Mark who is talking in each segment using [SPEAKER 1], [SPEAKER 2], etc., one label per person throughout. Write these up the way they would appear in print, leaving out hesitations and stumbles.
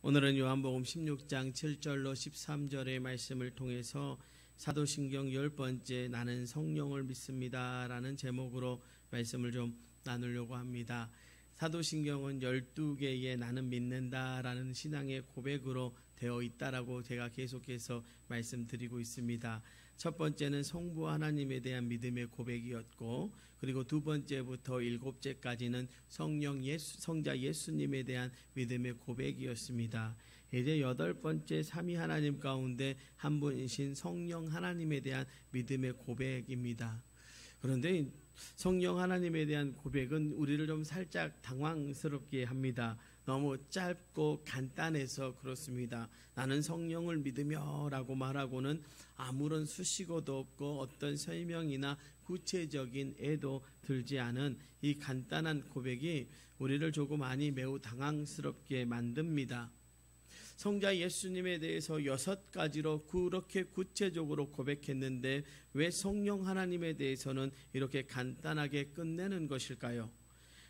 [SPEAKER 1] 오늘은 요한복음 16장 7절로 13절의 말씀을 통해서 사도신경 10번째 나는 성령을 믿습니다 라는 제목으로 말씀을 좀 나누려고 합니다. 사도신경은 12개의 나는 믿는다 라는 신앙의 고백으로 되어 있다라고 제가 계속해서 말씀드리고 있습니다. 첫 번째는 성부 하나님에 대한 믿음의 고백이었고, 그리고 두 번째부터 일곱째까지는 성자 예수님에 대한 믿음의 고백이었습니다. 이제 여덟 번째 삼위 하나님 가운데 한 분이신 성령 하나님에 대한 믿음의 고백입니다. 그런데 성령 하나님에 대한 고백은 우리를 좀 살짝 당황스럽게 합니다. 너무 짧고 간단해서 그렇습니다. 나는 성령을 믿으며 라고 말하고는 아무런 수식어도 없고 어떤 설명이나 구체적인 애도 들지 않은 이 간단한 고백이 우리를 조금 많이 매우 당황스럽게 만듭니다. 성자 예수님에 대해서 6가지로 그렇게 구체적으로 고백했는데 왜 성령 하나님에 대해서는 이렇게 간단하게 끝내는 것일까요?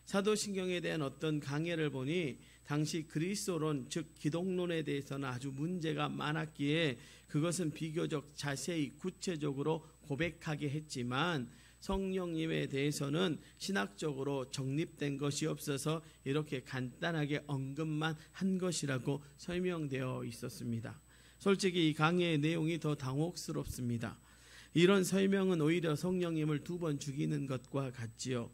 [SPEAKER 1] 사도신경에 대한 어떤 강해를 보니 당시 그리스도론 즉 기독론에 대해서는 아주 문제가 많았기에 그것은 비교적 자세히 구체적으로 고백하게 했지만 성령님에 대해서는 신학적으로 정립된 것이 없어서 이렇게 간단하게 언급만 한 것이라고 설명되어 있었습니다. 솔직히 이 강의의 내용이 더 당혹스럽습니다. 이런 설명은 오히려 성령님을 2번 죽이는 것과 같지요.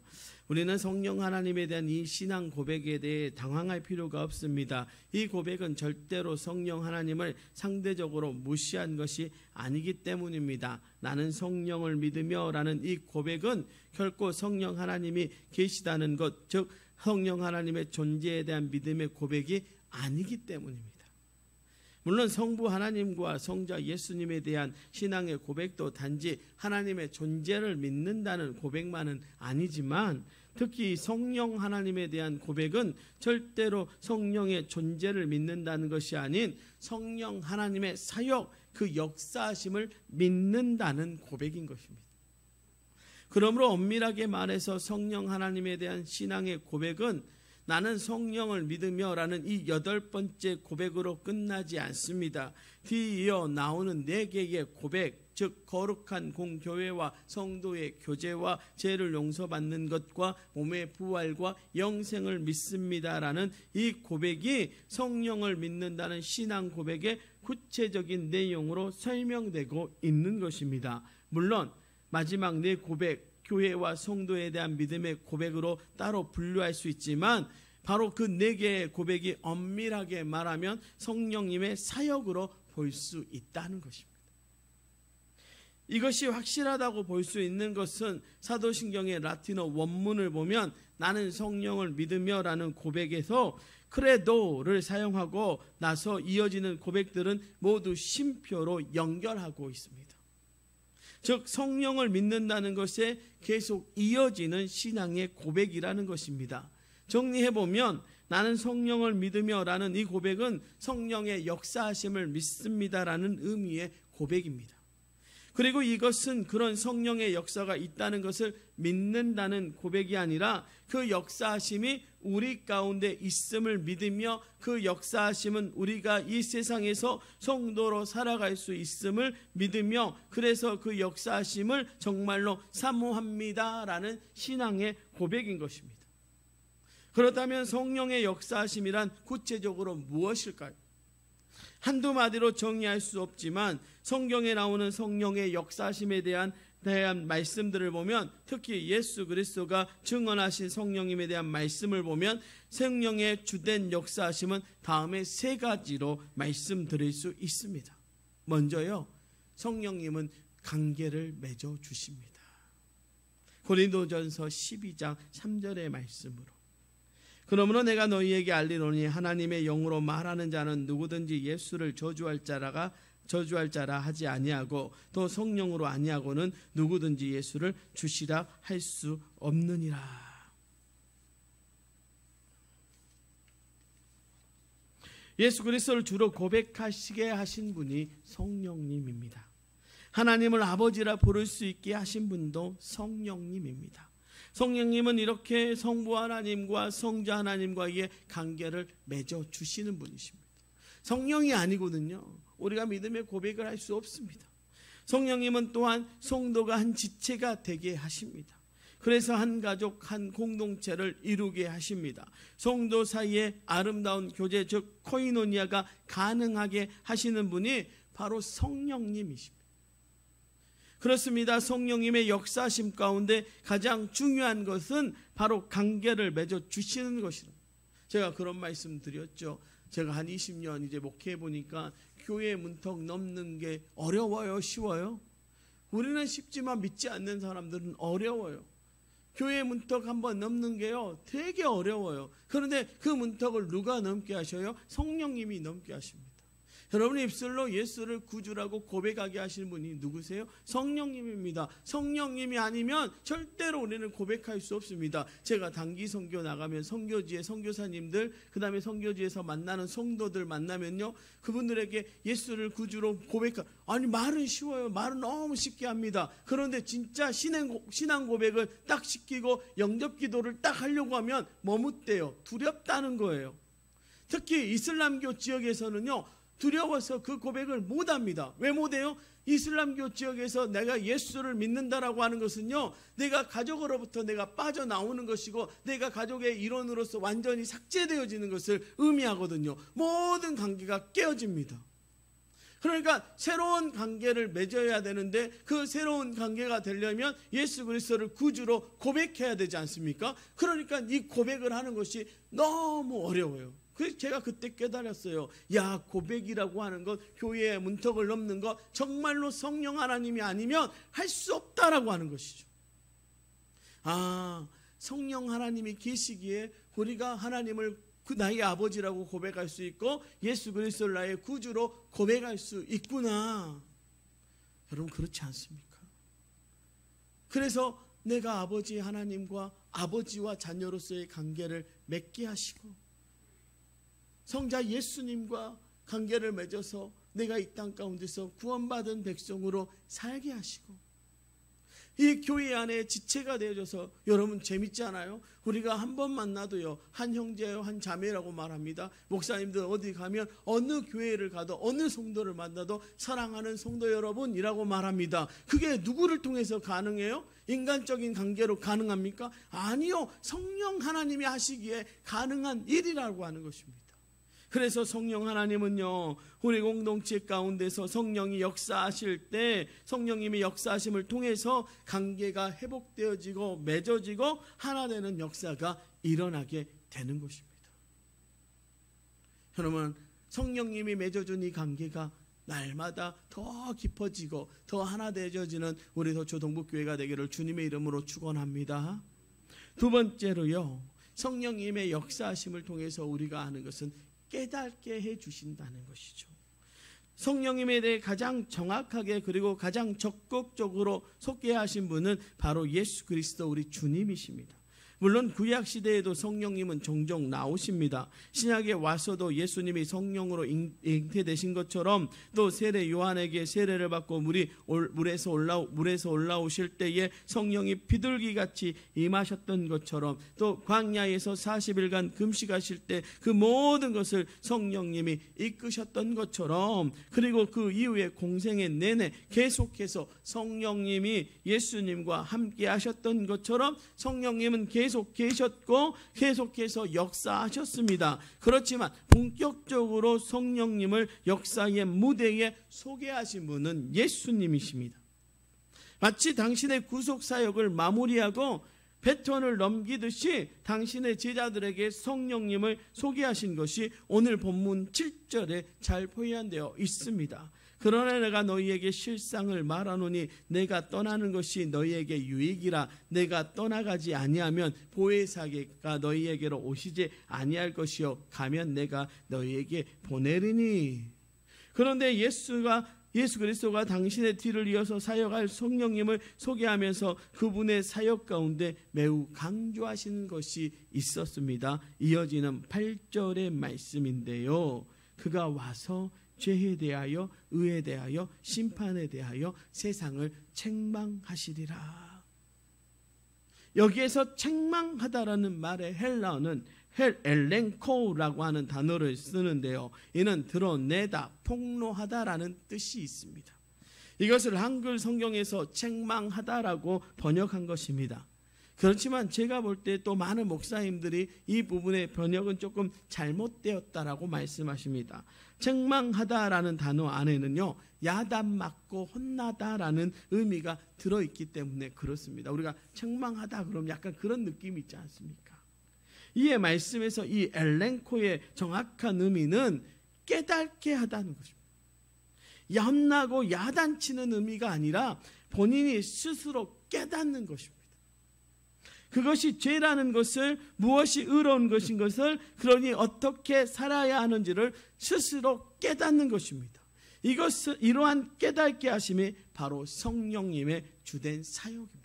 [SPEAKER 1] 우리는 성령 하나님에 대한 이 신앙 고백에 대해 당황할 필요가 없습니다. 이 고백은 절대로 성령 하나님을 상대적으로 무시한 것이 아니기 때문입니다. 나는 성령을 믿으며 라는 이 고백은 결코 성령 하나님이 계시다는 것, 즉 성령 하나님의 존재에 대한 믿음의 고백이 아니기 때문입니다. 물론 성부 하나님과 성자 예수님에 대한 신앙의 고백도 단지 하나님의 존재를 믿는다는 고백만은 아니지만 특히 성령 하나님에 대한 고백은 절대로 성령의 존재를 믿는다는 것이 아닌 성령 하나님의 사역, 그 역사하심을 믿는다는 고백인 것입니다. 그러므로 엄밀하게 말해서 성령 하나님에 대한 신앙의 고백은 나는 성령을 믿으며 라는 이 8번째 고백으로 끝나지 않습니다. 뒤이어 나오는 4개의 고백, 즉 거룩한 공교회와 성도의 교제와 죄를 용서받는 것과 몸의 부활과 영생을 믿습니다라는 이 고백이 성령을 믿는다는 신앙 고백의 구체적인 내용으로 설명되고 있는 것입니다. 물론 마지막 4 고백, 교회와 성도에 대한 믿음의 고백으로 따로 분류할 수 있지만 바로 그 4개의 고백이 엄밀하게 말하면 성령님의 사역으로 볼 수 있다는 것입니다. 이것이 확실하다고 볼 수 있는 것은 사도신경의 라틴어 원문을 보면 나는 성령을 믿으며 라는 고백에서 크레도를 사용하고 나서 이어지는 고백들은 모두 쉼표로 연결하고 있습니다. 즉 성령을 믿는다는 것에 계속 이어지는 신앙의 고백이라는 것입니다. 정리해보면 나는 성령을 믿으며 라는 이 고백은 성령의 역사하심을 믿습니다라는 의미의 고백입니다. 그리고 이것은 그런 성령의 역사가 있다는 것을 믿는다는 고백이 아니라 그 역사하심이 우리 가운데 있음을 믿으며 그 역사하심은 우리가 이 세상에서 성도로 살아갈 수 있음을 믿으며 그래서 그 역사하심을 정말로 사모합니다라는 신앙의 고백인 것입니다. 그렇다면 성령의 역사하심이란 구체적으로 무엇일까요? 한두 마디로 정의할 수 없지만 성경에 나오는 성령의 역사하심에 대한 말씀들을 보면 특히 예수 그리스도가 증언하신 성령님에 대한 말씀을 보면 성령의 주된 역사하심은 다음에 3가지로 말씀드릴 수 있습니다. 먼저요, 성령님은 관계를 맺어 주십니다. 고린도전서 12장 3절의 말씀으로 그러므로 내가 너희에게 알리노니 하나님의 영으로 말하는 자는 누구든지 예수를 저주할 자라 하지 아니하고 또 성령으로 아니하고는 누구든지 예수를 주시라 할 수 없느니라. 예수 그리스도를 주로 고백하시게 하신 분이 성령님입니다. 하나님을 아버지라 부를 수 있게 하신 분도 성령님입니다. 성령님은 이렇게 성부 하나님과 성자 하나님과의 관계를 맺어 주시는 분이십니다. 성령이 아니거든요. 우리가 믿음의 고백을 할 수 없습니다. 성령님은 또한 성도가 한 지체가 되게 하십니다. 그래서 한 가족, 한 공동체를 이루게 하십니다. 성도 사이에 아름다운 교제, 즉 코이노니아가 가능하게 하시는 분이 바로 성령님이십니다. 그렇습니다. 성령님의 역사심 가운데 가장 중요한 것은 바로 관계를 맺어 주시는 것이라. 제가 그런 말씀 드렸죠. 제가 한 20년 이제 목회해 보니까 교회 문턱 넘는 게 어려워요, 쉬워요? 우리는 쉽지만 믿지 않는 사람들은 어려워요. 교회 문턱 한번 넘는 게요, 되게 어려워요. 그런데 그 문턱을 누가 넘게 하셔요? 성령님이 넘게 하십니다. 여러분의 입술로 예수를 구주라고 고백하게 하시는 분이 누구세요? 성령님입니다. 성령님이 아니면 절대로 우리는 고백할 수 없습니다. 제가 단기 선교 나가면 선교지의 선교사님들, 그 다음에 선교지에서 만나는 성도들 만나면요, 그분들에게 예수를 구주로 아니 말은 쉬워요. 말은 너무 쉽게 합니다. 그런데 진짜 신앙 고백을 딱 시키고 영접 기도를 딱 하려고 하면 머뭇대요. 두렵다는 거예요. 특히 이슬람교 지역에서는요, 두려워서 그 고백을 못합니다. 왜 못해요? 이슬람교 지역에서 내가 예수를 믿는다라고 하는 것은요, 내가 가족으로부터 내가 빠져나오는 것이고 내가 가족의 일원으로서 완전히 삭제되어지는 것을 의미하거든요. 모든 관계가 깨어집니다. 그러니까 새로운 관계를 맺어야 되는데 그 새로운 관계가 되려면 예수 그리스도를 구주로 고백해야 되지 않습니까? 그러니까 이 고백을 하는 것이 너무 어려워요. 그래서 제가 그때 깨달았어요. 야, 고백이라고 하는 것, 교회의 문턱을 넘는 것, 정말로 성령 하나님이 아니면 할 수 없다라고 하는 것이죠. 아, 성령 하나님이 계시기에 우리가 하나님을 나의 아버지라고 고백할 수 있고 예수 그리스도를 나의 구주로 고백할 수 있구나. 여러분, 그렇지 않습니까? 그래서 내가 아버지 하나님과 아버지와 자녀로서의 관계를 맺게 하시고 성자 예수님과 관계를 맺어서 내가 이 땅 가운데서 구원받은 백성으로 살게 하시고 이 교회 안에 지체가 되어져서 여러분 재밌지 않아요? 우리가 한 번 만나도요, 한 형제요, 한 자매라고 말합니다. 목사님들 어디 가면 어느 교회를 가도 어느 성도를 만나도 사랑하는 성도 여러분이라고 말합니다. 그게 누구를 통해서 가능해요? 인간적인 관계로 가능합니까? 아니요. 성령 하나님이 하시기에 가능한 일이라고 하는 것입니다. 그래서 성령 하나님은요, 우리 공동체 가운데서 성령이 역사하실 때 성령님의 역사하심을 통해서 관계가 회복되어지고 맺어지고 하나 되는 역사가 일어나게 되는 것입니다. 여러분, 성령님이 맺어준 이 관계가 날마다 더 깊어지고 더 하나 되어지는 우리 도초 동북교회가 되기를 주님의 이름으로 축원합니다. 두 번째로요, 성령님의 역사하심을 통해서 우리가 아는 것은 깨닫게 해주신다는 것이죠. 성령님에 대해 가장 정확하게 그리고 가장 적극적으로 소개하신 분은 바로 예수 그리스도 우리 주님이십니다. 물론 구약시대에도 성령님은 종종 나오십니다. 신약에 와서도 예수님이 성령으로 잉태되신 것처럼 또 세례 요한에게 세례를 받고 물에서 올라오실 때에 성령이 비둘기같이 임하셨던 것처럼 또 광야에서 40일간 금식하실 때 그 모든 것을 성령님이 이끄셨던 것처럼 그리고 그 이후에 공생의 내내 계속해서 성령님이 예수님과 함께 하셨던 것처럼 성령님은 계속 계셨고 계속해서 역사하셨습니다. 그렇지만 본격적으로 성령님을 역사의 무대에 소개하신 분은 예수님이십니다. 마치 당신의 구속사역을 마무리하고 배턴을 넘기듯이 당신의 제자들에게 성령님을 소개하신 것이 오늘 본문 7절에 잘 표현되어 있습니다. 그러나 내가 너희에게 실상을 말하노니 내가 떠나는 것이 너희에게 유익이라. 내가 떠나가지 아니하면 보혜사가 너희에게로 오시지 아니할 것이요 가면 내가 너희에게 보내리니. 그런데 예수 그리스도가 당신의 뒤를 이어서 사역할 성령님을 소개하면서 그분의 사역 가운데 매우 강조하시는 것이 있었습니다. 이어지는 8절의 말씀인데요, 그가 와서 죄에 대하여 의에 대하여 심판에 대하여 세상을 책망하시리라. 여기에서 책망하다라는 말의 헬라어는 엘렌코라고 하는 단어를 쓰는데요. 이는 드러내다, 폭로하다라는 뜻이 있습니다. 이것을 한글 성경에서 책망하다라고 번역한 것입니다. 그렇지만 제가 볼 때 또 많은 목사님들이 이 부분의 번역은 조금 잘못되었다라고 말씀하십니다. 책망하다라는 단어 안에는요, 야단맞고 혼나다라는 의미가 들어있기 때문에 그렇습니다. 우리가 책망하다 그러면 약간 그런 느낌이 있지 않습니까? 이에 말씀에서 이 엘렌코의 정확한 의미는 깨닫게 하다는 것입니다. 혼나고 야단치는 의미가 아니라 본인이 스스로 깨닫는 것입니다. 그것이 죄라는 것을, 무엇이 의로운 것인 것을, 그러니 어떻게 살아야 하는지를 스스로 깨닫는 것입니다. 이러한 깨닫게 하심이 바로 성령님의 주된 사역입니다.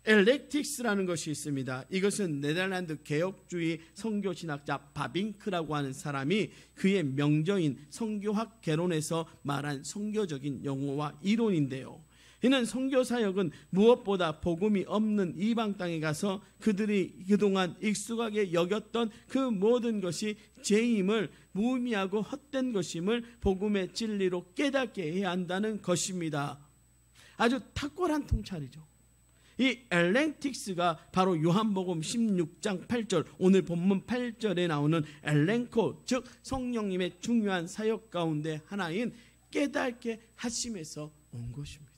[SPEAKER 1] 엘렉틱스라는 것이 있습니다. 이것은 네덜란드 개혁주의 선교신학자 바빙크라고 하는 사람이 그의 명저인 선교학 개론에서 말한 선교적인 용어와 이론인데요. 이는 선교사역은 무엇보다 복음이 없는 이방 땅에 가서 그들이 그동안 익숙하게 여겼던 그 모든 것이 죄임을, 무의미하고 헛된 것임을 복음의 진리로 깨닫게 해야 한다는 것입니다. 아주 탁월한 통찰이죠. 이 엘렌틱스가 바로 요한복음 16장 8절, 오늘 본문 8절에 나오는 엘렌코, 즉 성령님의 중요한 사역 가운데 하나인 깨닫게 하심에서 온 것입니다.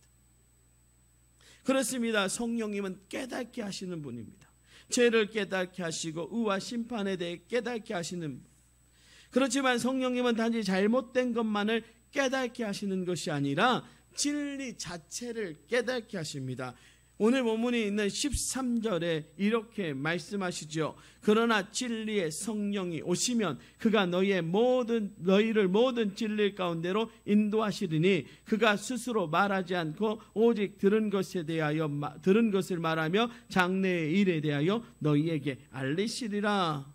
[SPEAKER 1] 그렇습니다. 성령님은 깨닫게 하시는 분입니다. 죄를 깨닫게 하시고 의와 심판에 대해 깨닫게 하시는 분. 그렇지만 성령님은 단지 잘못된 것만을 깨닫게 하시는 것이 아니라 진리 자체를 깨닫게 하십니다. 오늘 본문에 있는 13절에 이렇게 말씀하시죠. 그러나 진리의 성령이 오시면 그가 너희를 모든 진리 가운데로 인도하시리니 그가 스스로 말하지 않고 오직 들은 것을 말하며 장래의 일에 대하여 너희에게 알리시리라.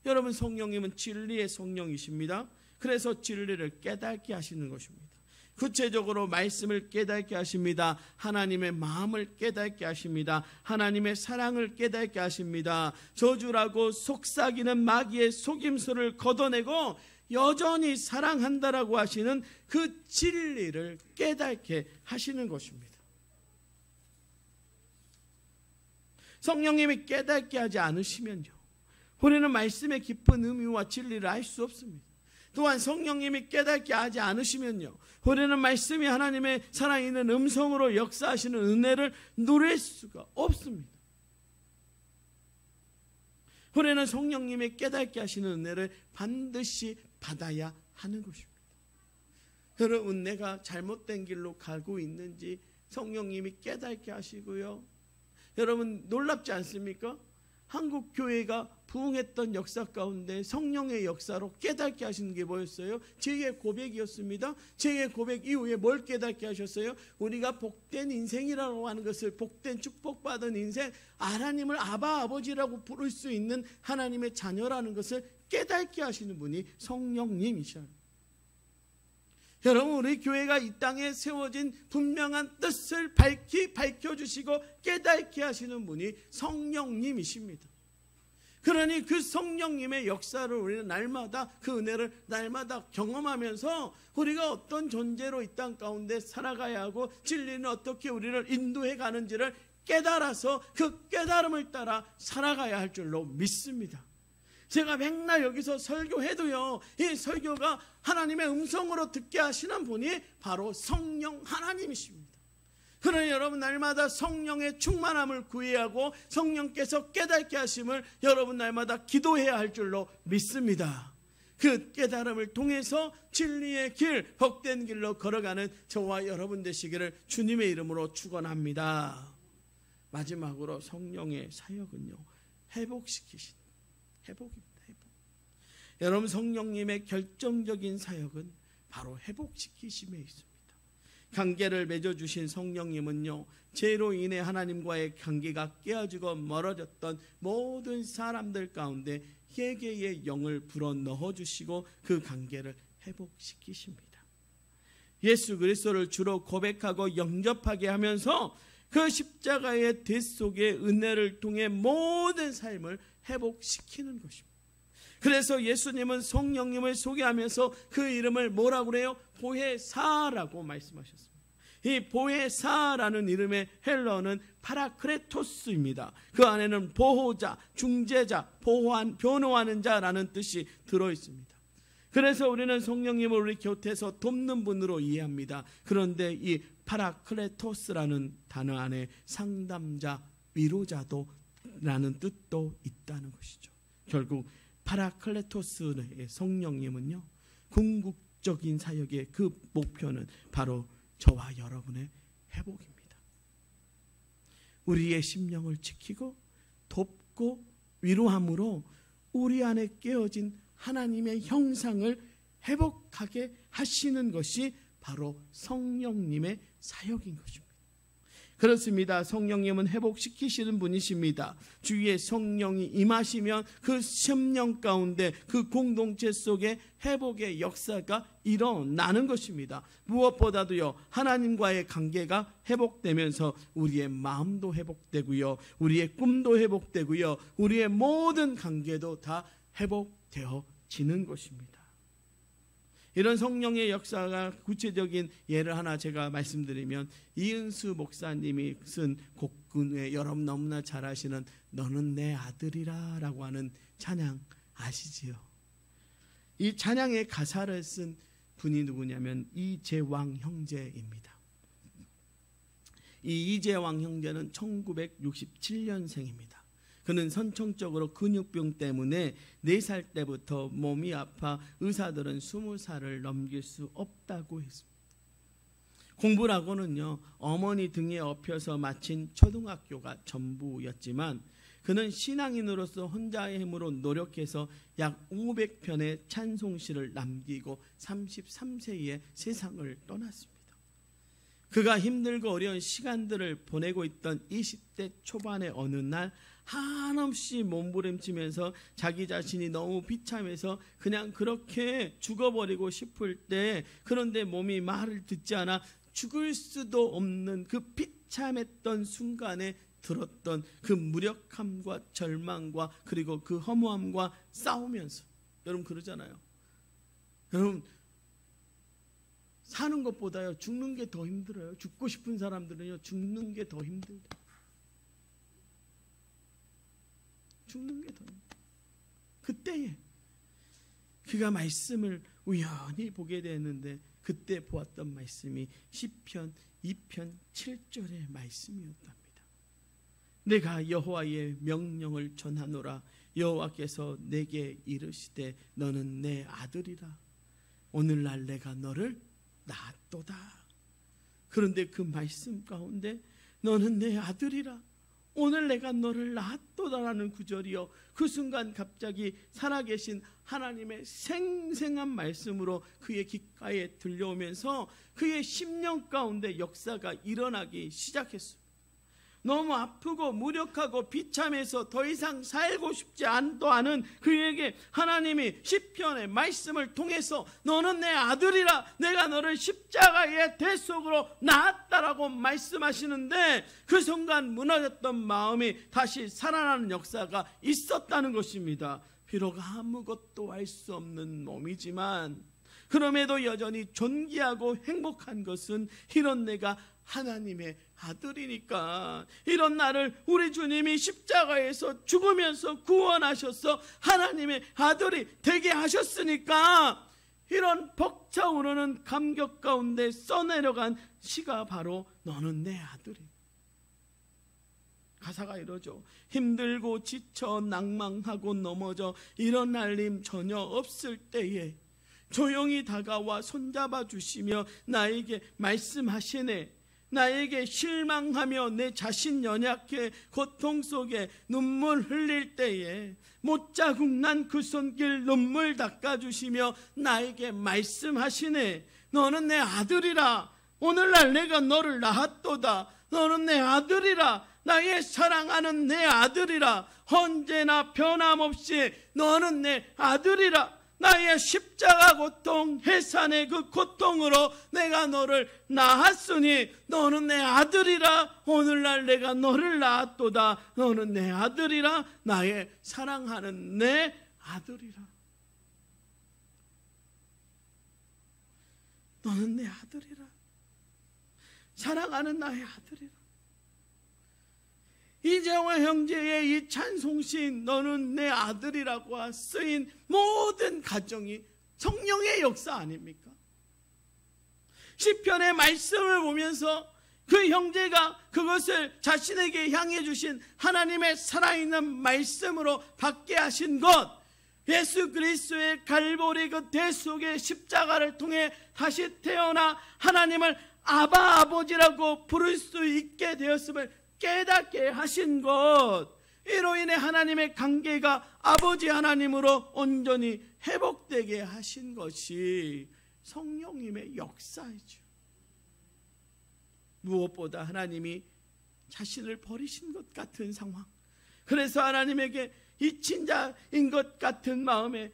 [SPEAKER 1] 여러분, 성령님은 진리의 성령이십니다. 그래서 진리를 깨닫게 하시는 것입니다. 구체적으로 말씀을 깨닫게 하십니다. 하나님의 마음을 깨닫게 하십니다. 하나님의 사랑을 깨닫게 하십니다. 저주라고 속삭이는 마귀의 속임수를 걷어내고 여전히 사랑한다라고 하시는 그 진리를 깨닫게 하시는 것입니다. 성령님이 깨닫게 하지 않으시면요, 우리는 말씀의 깊은 의미와 진리를 알 수 없습니다. 또한 성령님이 깨닫게 하지 않으시면요, 우리는 말씀이 하나님의 살아있는 음성으로 역사하시는 은혜를 누릴 수가 없습니다. 우리는 성령님이 깨닫게 하시는 은혜를 반드시 받아야 하는 것입니다. 여러분, 내가 잘못된 길로 가고 있는지 성령님이 깨닫게 하시고요. 여러분, 놀랍지 않습니까? 한국 교회가 부흥했던 역사 가운데 성령의 역사로 깨닫게 하시는 게 뭐였어요? 죄의 고백이었습니다. 죄의 고백 이후에 뭘 깨닫게 하셨어요? 우리가 복된 인생이라고 하는 것을, 복된 축복받은 인생, 하나님을 아바 아버지라고 부를 수 있는 하나님의 자녀라는 것을 깨닫게 하시는 분이 성령님이셔요. 여러분, 우리 교회가 이 땅에 세워진 분명한 뜻을 밝혀주시고 깨닫게 하시는 분이 성령님이십니다. 그러니 그 성령님의 역사를 우리는 날마다, 그 은혜를 날마다 경험하면서 우리가 어떤 존재로 이 땅 가운데 살아가야 하고 진리는 어떻게 우리를 인도해 가는지를 깨달아서 그 깨달음을 따라 살아가야 할 줄로 믿습니다. 제가 맨날 여기서 설교해도요, 이 설교가 하나님의 음성으로 듣게 하시는 분이 바로 성령 하나님이십니다. 그러니 여러분, 날마다 성령의 충만함을 구해야 하고 성령께서 깨닫게 하심을 여러분 날마다 기도해야 할 줄로 믿습니다. 그 깨달음을 통해서 진리의 길, 복된 길로 걸어가는 저와 여러분 되시기를 주님의 이름으로 축원합니다. 마지막으로 성령의 사역은요, 회복입니다. 회복. 여러분, 성령님의 결정적인 사역은 바로 회복시키심에 있습니다. 관계를 맺어주신 성령님은요, 죄로 인해 하나님과의 관계가 깨어지고 멀어졌던 모든 사람들 가운데 회개의 영을 불어넣어주시고 그 관계를 회복시키십니다. 예수 그리스도를 주로 고백하고 영접하게 하면서 그 십자가의 대 속의 은혜를 통해 모든 삶을 회복시키는 것입니다. 그래서 예수님은 성령님을 소개하면서 그 이름을 뭐라고 그래요? 보혜사라고 말씀하셨습니다. 이 보혜사라는 이름의 헬러는 파라크레토스입니다. 그 안에는 보호자, 중재자, 변호하는 자라는 뜻이 들어있습니다. 그래서 우리는 성령님을 우리 곁에서 돕는 분으로 이해합니다. 그런데 이 파라크레토스라는 단어 안에 상담자, 위로자도 라는 뜻도 있다는 것이죠. 결국 파라클레토스의 성령님은요, 궁극적인 사역의 그 목표는 바로 저와 여러분의 회복입니다. 우리의 심령을 지키고 돕고 위로함으로 우리 안에 깨어진 하나님의 형상을 회복하게 하시는 것이 바로 성령님의 사역인 것입니다. 그렇습니다. 성령님은 회복시키시는 분이십니다. 주위에 성령이 임하시면 그 심령 가운데 그 공동체 속에 회복의 역사가 일어나는 것입니다. 무엇보다도요, 하나님과의 관계가 회복되면서 우리의 마음도 회복되고요, 우리의 꿈도 회복되고요, 우리의 모든 관계도 다 회복되어지는 것입니다. 이런 성령의 역사가 구체적인 예를 하나 제가 말씀드리면, 이은수 목사님이 쓴 곡군에 여러분 너무나 잘 아시는 너는 내 아들이라 라고 하는 찬양 아시지요? 이 찬양의 가사를 쓴 분이 누구냐면 이재왕 형제입니다. 이 이재왕 형제는 1967년생입니다. 그는 선천적으로 근육병 때문에 4살 때부터 몸이 아파 의사들은 20살을 넘길 수 없다고 했습니다. 공부라고는요, 어머니 등에 업혀서 마친 초등학교가 전부였지만 그는 신앙인으로서 혼자의 힘으로 노력해서 약 500편의 찬송시를 남기고 33세에 세상을 떠났습니다. 그가 힘들고 어려운 시간들을 보내고 있던 20대 초반의 어느 날 한없이 몸부림치면서 자기 자신이 너무 비참해서 그냥 그렇게 죽어버리고 싶을 때, 그런데 몸이 말을 듣지 않아 죽을 수도 없는 그 비참했던 순간에 들었던 그 무력함과 절망과 그리고 그 허무함과 싸우면서, 여러분 그러잖아요. 여러분 사는 것보다요 죽는 게 더 힘들어요. 죽고 싶은 사람들은요 죽는 게 더 힘들다. 죽는 게 더 힘들다. 그때에 그가 말씀을 우연히 보게 되었는데 그때 보았던 말씀이 시편 2편 7절의 말씀이었답니다. 내가 여호와의 명령을 전하노라. 여호와께서 내게 이르시되 너는 내 아들이라. 오늘날 내가 너를 낳았도다. 그런데 그 말씀 가운데 너는 내 아들이라, 오늘 내가 너를 낳았도다라는 구절이요, 그 순간 갑자기 살아계신 하나님의 생생한 말씀으로 그의 귓가에 들려오면서 그의 심령 가운데 역사가 일어나기 시작했습니다. 너무 아프고 무력하고 비참해서 더 이상 살고 싶지 않도 않은 그에게 하나님이 시편의 말씀을 통해서 너는 내 아들이라, 내가 너를 십자가의 대 속으로 낳았다라고 말씀하시는데 그 순간 무너졌던 마음이 다시 살아나는 역사가 있었다는 것입니다. 비록 아무것도 할 수 없는 몸이지만 그럼에도 여전히 존귀하고 행복한 것은 이런 내가 하나님의 아들이니까, 이런 나를 우리 주님이 십자가에서 죽으면서 구원하셔서 하나님의 아들이 되게 하셨으니까, 이런 벅차오르는 감격 가운데 써내려간 시가 바로 너는 내 아들이. 가사가 이러죠. 힘들고 지쳐 낭망하고 넘어져 일어날 힘 전혀 없을 때에 조용히 다가와 손잡아 주시며 나에게 말씀하시네. 나에게 실망하며 내 자신 연약해 고통 속에 눈물 흘릴 때에 못자국 난 그 손길 눈물 닦아주시며 나에게 말씀하시네. 너는 내 아들이라. 오늘날 내가 너를 낳았도다. 너는 내 아들이라. 나의 사랑하는 내 아들이라. 언제나 변함없이 너는 내 아들이라. 나의 십자가 고통, 해산의 그 고통으로 내가 너를 낳았으니 너는 내 아들이라. 오늘날 내가 너를 낳았도다. 너는 내 아들이라. 나의 사랑하는 내 아들이라. 너는 내 아들이라. 사랑하는 나의 아들이라. 이재화 형제의 이 찬송시 너는 내 아들이라고 쓰인 모든 가정이 성령의 역사 아닙니까? 시편의 말씀을 보면서 그 형제가 그것을 자신에게 향해 주신 하나님의 살아있는 말씀으로 받게 하신 것, 예수 그리스도의 갈보리 그 대속의 십자가를 통해 다시 태어나 하나님을 아바 아버지라고 부를 수 있게 되었음을 깨닫게 하신 것, 이로 인해 하나님의 관계가 아버지 하나님으로 온전히 회복되게 하신 것이 성령님의 역사이죠. 무엇보다 하나님이 자신을 버리신 것 같은 상황, 그래서 하나님에게 잊힌 자인 것 같은 마음에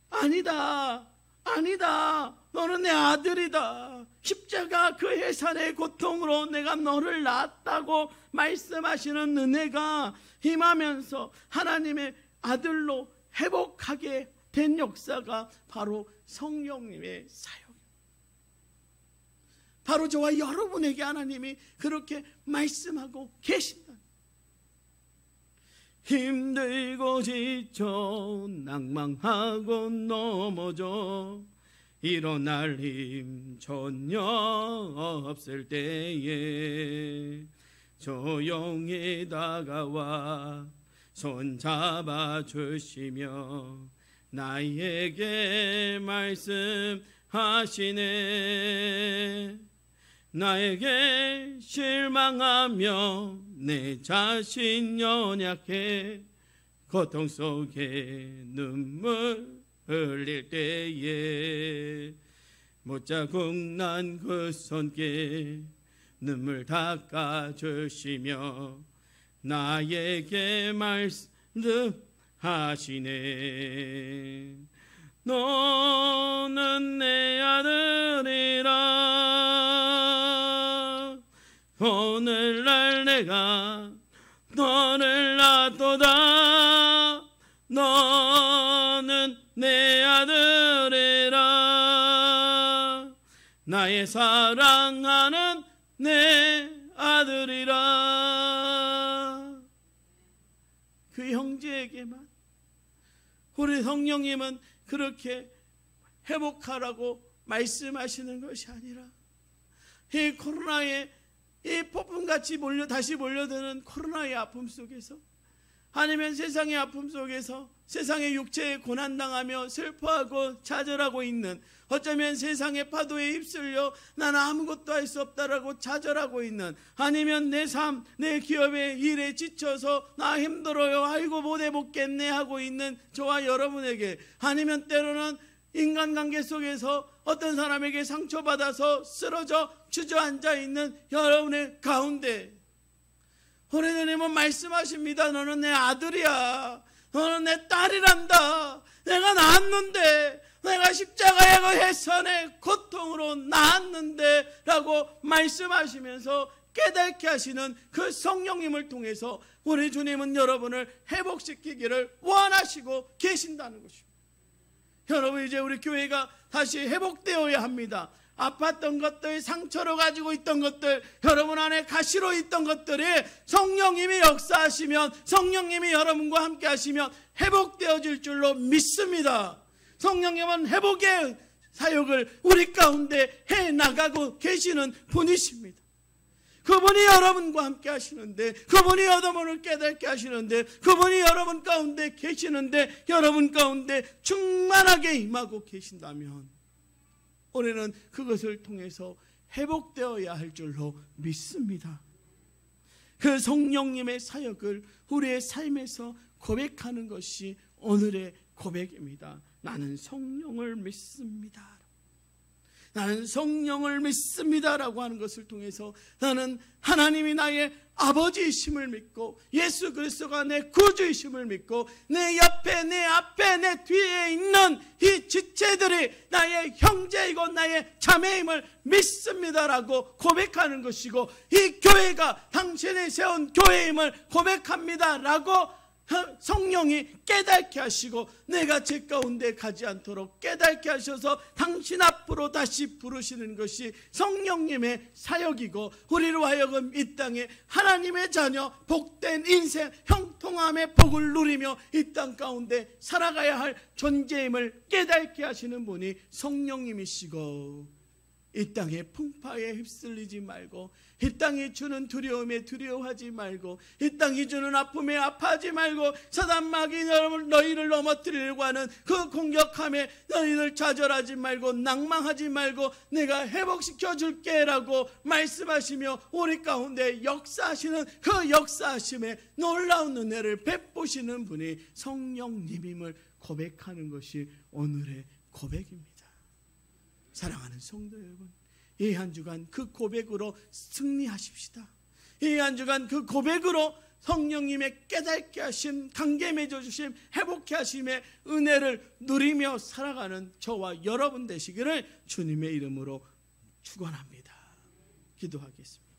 [SPEAKER 1] 아니다, 아니다, 너는 내 아들이다. 십자가 그 해산의 고통으로 내가 너를 낳았다고 말씀하시는 은혜가 임하면서 하나님의 아들로 회복하게 된 역사가 바로 성령님의 사역입니다. 바로 저와 여러분에게 하나님이 그렇게 말씀하고 계신다. 힘들고 지쳐 낭망하고 넘어져 일어날 힘 전혀 없을 때에 조용히 다가와 손 잡아주시며 나에게 말씀하시네. 나에게 실망하며 내 자신 연약해 고통 속에 눈물 흘릴 때에 못자국 난 그 손길 눈물 닦아주시며 나에게 말씀하시네. 너는 내 아들이라. 오늘날 내가 너를 낳았도다. 너는 내 아들이라. 나의 사랑하는 내 아들이라. 그 형제에게만 우리 성령님은 그렇게 회복하라고 말씀하시는 것이 아니라 이 코로나의 이 폭풍같이 다시 몰려드는 코로나의 아픔 속에서, 아니면 세상의 아픔 속에서 세상의 육체에 고난당하며 슬퍼하고 좌절하고 있는, 어쩌면 세상의 파도에 휩쓸려 나는 아무것도 할 수 없다라고 좌절하고 있는, 아니면 내 삶, 내 기업의 일에 지쳐서 나 힘들어요, 아이고 못 해먹겠네 하고 있는 저와 여러분에게, 아니면 때로는 인간관계 속에서 어떤 사람에게 상처받아서 쓰러져 주저앉아 있는 여러분의 가운데 우리 주님은 말씀하십니다. 너는 내 아들이야. 너는 내 딸이란다. 내가 낳았는데, 내가 십자가의 그 해산의 고통으로 낳았는데 라고 말씀하시면서 깨닫게 하시는 그 성령님을 통해서 우리 주님은 여러분을 회복시키기를 원하시고 계신다는 것입니다. 여러분, 이제 우리 교회가 다시 회복되어야 합니다. 아팠던 것들, 상처로 가지고 있던 것들, 여러분 안에 가시로 있던 것들이 성령님이 역사하시면, 성령님이 여러분과 함께 하시면 회복되어질 줄로 믿습니다. 성령님은 회복의 사역을 우리 가운데 해나가고 계시는 분이십니다. 그분이 여러분과 함께 하시는데, 그분이 여러분을 깨닫게 하시는데, 그분이 여러분 가운데 계시는데, 여러분 가운데 충만하게 임하고 계신다면 우리는 그것을 통해서 회복되어야 할 줄로 믿습니다. 그 성령님의 사역을 우리의 삶에서 고백하는 것이 오늘의 고백입니다. 나는 성령을 믿습니다. 나는 성령을 믿습니다라고 하는 것을 통해서 나는 하나님이 나의 아버지이심을 믿고 예수 그리스도가 내 구주이심을 믿고 내 옆에 내 앞에 내 뒤에 있는 이 지체들이 나의 형제이고 나의 자매임을 믿습니다라고 고백하는 것이고, 이 교회가 당신이 세운 교회임을 고백합니다라고 성령이 깨닫게 하시고 내가 제 가운데 가지 않도록 깨닫게 하셔서 당신 앞으로 다시 부르시는 것이 성령님의 사역이고, 우리로 하여금 이 땅에 하나님의 자녀 복된 인생 형통함의 복을 누리며 이 땅 가운데 살아가야 할 존재임을 깨닫게 하시는 분이 성령님이시고, 이 땅의 풍파에 휩쓸리지 말고, 이 땅이 주는 두려움에 두려워하지 말고, 이 땅이 주는 아픔에 아파하지 말고, 사단 마귀 너희를 넘어뜨리려고 하는 그 공격함에 너희들 좌절하지 말고 낭망하지 말고 내가 회복시켜 줄게라고 말씀하시며 우리 가운데 역사하시는 그 역사하심에 놀라운 은혜를 베푸시는 분이 성령님임을 고백하는 것이 오늘의 고백입니다. 사랑하는 성도 여러분, 이 한 주간 그 고백으로 승리하십시다. 이 한 주간 그 고백으로 성령님의 깨닫게 하심, 관계 맺어주심, 회복케 하심의 은혜를 누리며 살아가는 저와 여러분 되시기를 주님의 이름으로 축원합니다. 기도하겠습니다.